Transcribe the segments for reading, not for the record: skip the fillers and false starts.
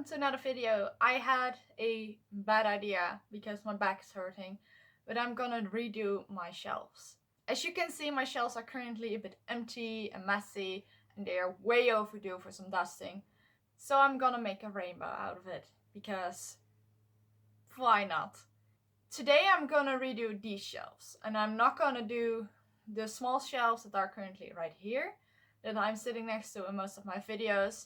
welcome to another video. I had a bad idea because my back is hurting, but I'm gonna redo my shelves. As you can see, my shelves are currently a bit empty and messy, and they are way overdue for some dusting. So I'm gonna make a rainbow out of it, because why not? Today I'm gonna redo these shelves, and I'm not gonna do the small shelves that are currently right here, that I'm sitting next to in most of my videos,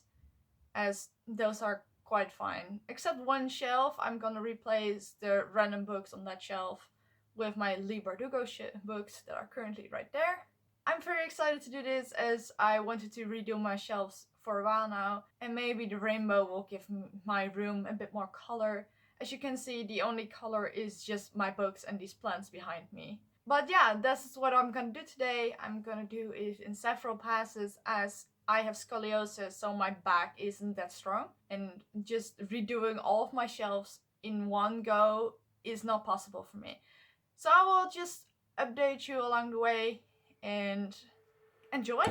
as those are quite fine. Except one shelf, I'm gonna replace the random books on that shelf with my Leigh Bardugo books that are currently right there. I'm very excited to do this as I wanted to redo my shelves for a while now, and maybe the rainbow will give my room a bit more color. As you can see, the only color is just my books and these plants behind me. But yeah, this is what I'm gonna do today. I'm gonna do it in several passes as I have scoliosis, so my back isn't that strong, and just redoing all of my shelves in one go is not possible for me. So I will just update you along the way and enjoy!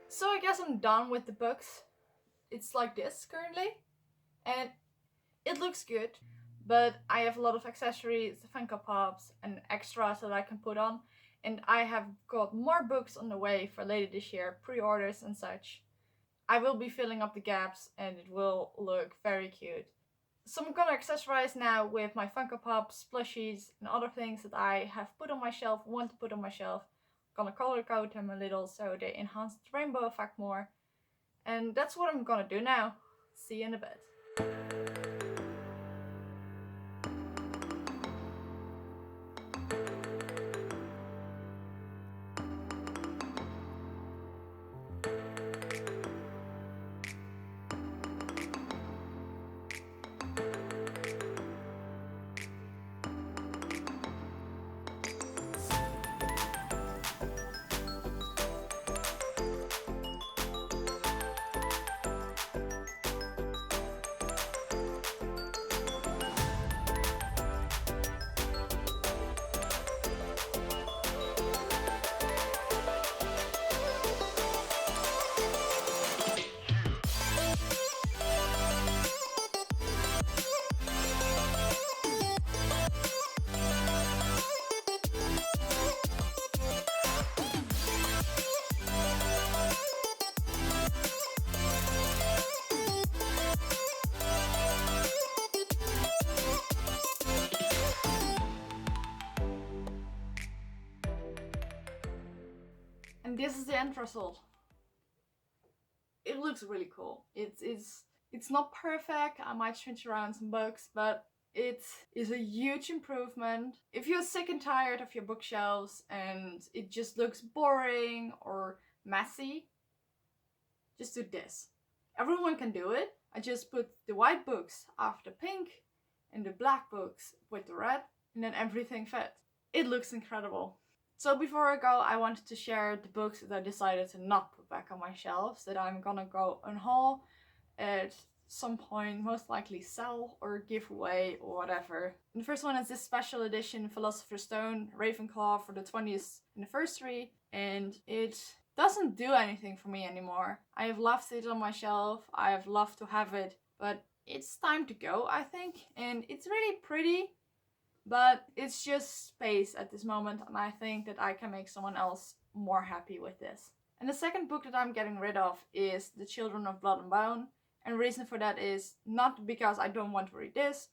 So I guess I'm done with the books. It's like this currently, and it looks good, but I have a lot of accessories, Funko Pops, and extras that I can put on, and I have got more books on the way for later this year, pre-orders and such. I will be filling up the gaps and it will look very cute. So I'm gonna accessorize now with my Funko Pops, plushies, and other things that I have put on my shelf, want to put on my shelf. I'm gonna color code them a little so they enhance the rainbow effect more. And that's what I'm gonna do now. See you in a bit. And this is the end result. It looks really cool. It's not perfect. I might switch around some books, but it is a huge improvement. If you're sick and tired of your bookshelves and it just looks boring or messy, just do this. Everyone can do it. I just put the white books after pink and the black books with the red, and then everything fits. It looks incredible. So before I go, I wanted to share the books that I decided to not put back on my shelves, that I'm gonna go unhaul at some point, most likely sell or give away or whatever. And the first one is this special edition Philosopher's Stone Ravenclaw for the 20th anniversary, and it doesn't do anything for me anymore. I have left it on my shelf, I have loved to have it, but it's time to go, I think. And it's really pretty, but it's just space at this moment, and I think that I can make someone else more happy with this. And the second book that I'm getting rid of is The Children of Blood and Bone. And the reason for that is not because I don't want to read this,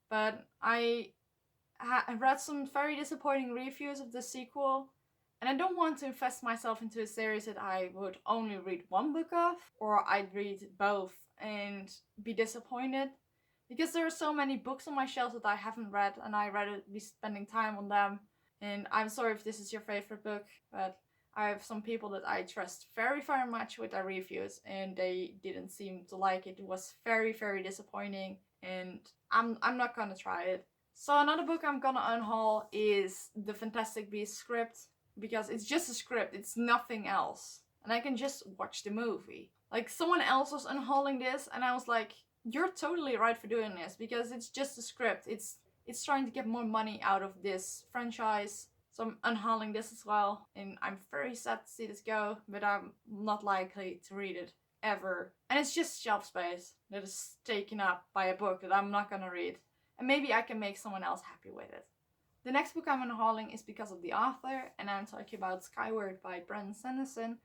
but I read some very disappointing reviews of the sequel, and I don't want to invest myself into a series that I would only read one book of, or I'd read both and be disappointed. Because there are so many books on my shelf that I haven't read, and I'd rather be spending time on them. And I'm sorry if this is your favorite book, but I have some people that I trust very, very much with their reviews, and they didn't seem to like it. It was very, very disappointing, and I'm not gonna try it. So another book I'm gonna unhaul is The Fantastic Beasts script, because it's just a script, it's nothing else. And I can just watch the movie. Like, someone else was unhauling this, and I was like, you're totally right for doing this, because it's just a script. It's trying to get more money out of this franchise. So I'm unhauling this as well, and I'm very sad to see this go, but I'm not likely to read it ever. And it's just shelf space that is taken up by a book that I'm not gonna read. And maybe I can make someone else happy with it. The next book I'm unhauling is because of the author, and I'm talking about Skyward by Brandon Sanderson.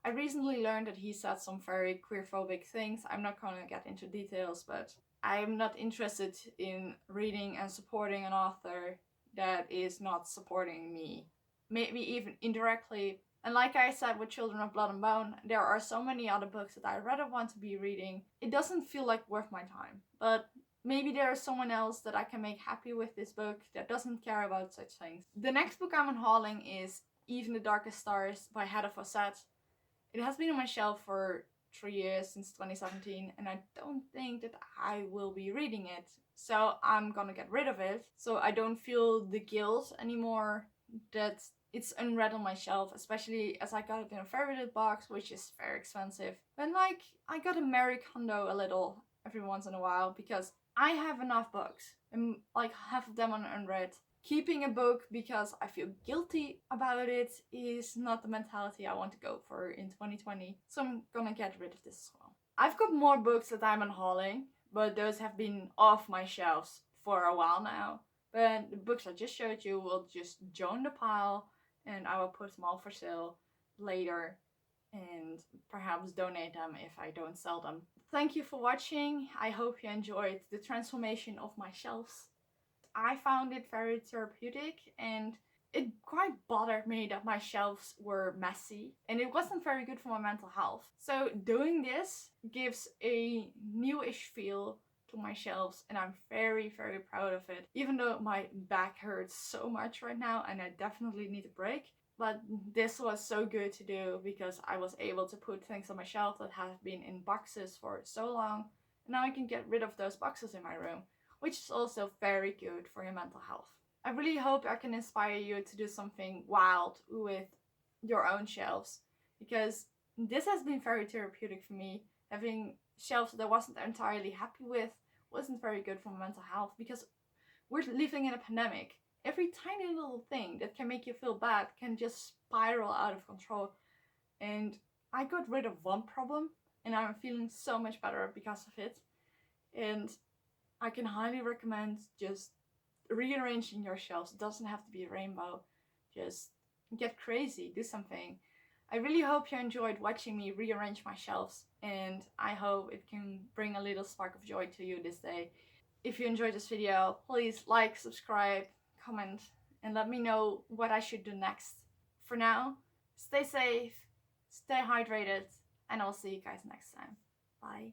I recently learned that he said some very queerphobic things. I'm not gonna get into details, but I'm not interested in reading and supporting an author that is not supporting me. Maybe even indirectly. And like I said with Children of Blood and Bone, there are so many other books that I rather want to be reading. It doesn't feel like worth my time. But maybe there is someone else that I can make happy with this book that doesn't care about such things. The next book I'm unhauling is Even the Darkest Stars by Heather Fawcett. It has been on my shelf for 3 years, since 2017, and I don't think that I will be reading it. So I'm gonna get rid of it, so I don't feel the guilt anymore that it's unread on my shelf, especially as I got it in a favorited box, which is very expensive. And like, I gotta Marie Kondo a little every once in a while, because I have enough books, and like half of them are unread. Keeping a book because I feel guilty about it is not the mentality I want to go for in 2020. So I'm gonna get rid of this as well. I've got more books that I'm unhauling, but those have been off my shelves for a while now. But the books I just showed you will just join the pile, and I will put them all for sale later and perhaps donate them if I don't sell them. Thank you for watching. I hope you enjoyed the transformation of my shelves. I found it very therapeutic, and it quite bothered me that my shelves were messy, and it wasn't very good for my mental health. So doing this gives a newish feel to my shelves, and I'm very, very proud of it. Even though my back hurts so much right now and I definitely need a break. But this was so good to do because I was able to put things on my shelf that have been in boxes for so long. And now I can get rid of those boxes in my room, which is also very good for your mental health. I really hope I can inspire you to do something wild with your own shelves, because this has been very therapeutic for me. Having shelves that I wasn't entirely happy with wasn't very good for my mental health, because we're living in a pandemic. Every tiny little thing that can make you feel bad can just spiral out of control. And I got rid of one problem, and I'm feeling so much better because of it. And I can highly recommend just rearranging your shelves. It doesn't have to be a rainbow. Just get crazy, do something. I really hope you enjoyed watching me rearrange my shelves, and I hope it can bring a little spark of joy to you this day. If you enjoyed this video, please like, subscribe, comment, and let me know what I should do next. For now, stay safe, stay hydrated, and I'll see you guys next time. Bye.